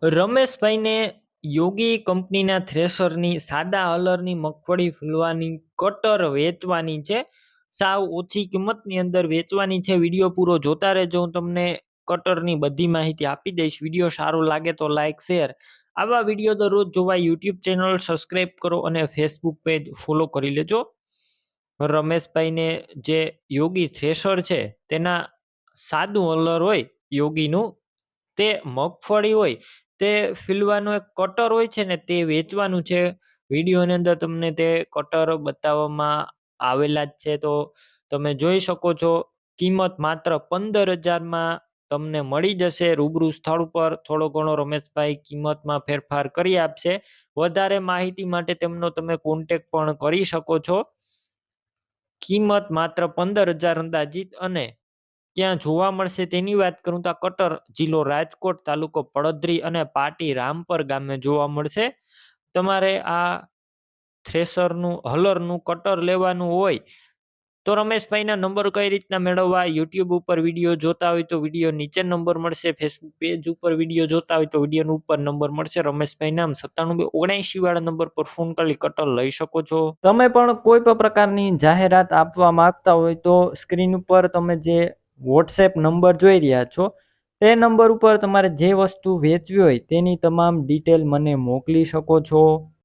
રમેશભાઈને યોગી કંપનીના થ્રેશરની સાદા હલરની મગફળી ફૂલવાની કટર વેચવાની છે. સાવ ઓછી કિંમતની અંદર વેચવાની છે. વિડીયો પૂરો જોતા રહેજો. હું તમને કટરની બધી માહિતી આપી દઈશ. વિડીયો સારો લાગે તો લાઈક શેર. આવા વિડીયો દરરોજ જોવા યુટ્યુબ ચેનલ સબસ્ક્રાઈબ કરો અને ફેસબુક પેજ ફોલો કરી લેજો. રમેશભાઈને જે યોગી થ્રેશર છે તેના સાદું હલર હોય યોગીનું, તે મગફળી હોય તે ફીલવાનું એક કટર હોય છે ને તે વેચવાનું છે. વિડીયોની અંદર તમને તે કટર બતાવવામાં આવેલા જ છે, તો તમે જોઈ શકો છો. કિંમત માત્ર 15,000માં તમને મળી જશે. રૂબરૂ સ્થળ પર થોડો ઘણો રમેશભાઈ કિંમતમાં ફેરફાર કરી આપશે. વધારે માહિતી માટે તેમનો તમે કોન્ટેક પણ કરી શકો છો. કિંમત માત્ર 15,000 અંદાજિત. અને ક્યાં જોવા મળશે તેની વાત કરું તો આ કટર જિલ્લો રાજકોટ, તાલુકો પડદરી અને પાટી રામપર ગામે જોવા મળશે. તમારે આ થ્રેશરનું હલરનું કટર લેવાનું હોય તો રમેશભાઈના નંબર કઈ રીતના મેળવવા? યુટ્યુબ ઉપર વિડીયો જોતા હોય તો વિડીયો નીચે નંબર મળશે. ફેસબુક પેજ ઉપર વિડીયો જોતા હોય તો વિડીયોનો ઉપર નંબર મળશે. રમેશભાઈ નામ 97 વાળા નંબર પર ફોન કરી કટર લઈ શકો છો. તમે પણ કોઈ પણ પ્રકારની જાહેરાત આપવા માંગતા હોય તો સ્ક્રીન ઉપર તમે જે વોટ્સએપ નંબર જોઈ રહ્યા છો તે નંબર ઉપર તમારે જે વસ્તુ વેચવી હોય તેની તમામ ડિટેલ મને મોકલી શકો છો.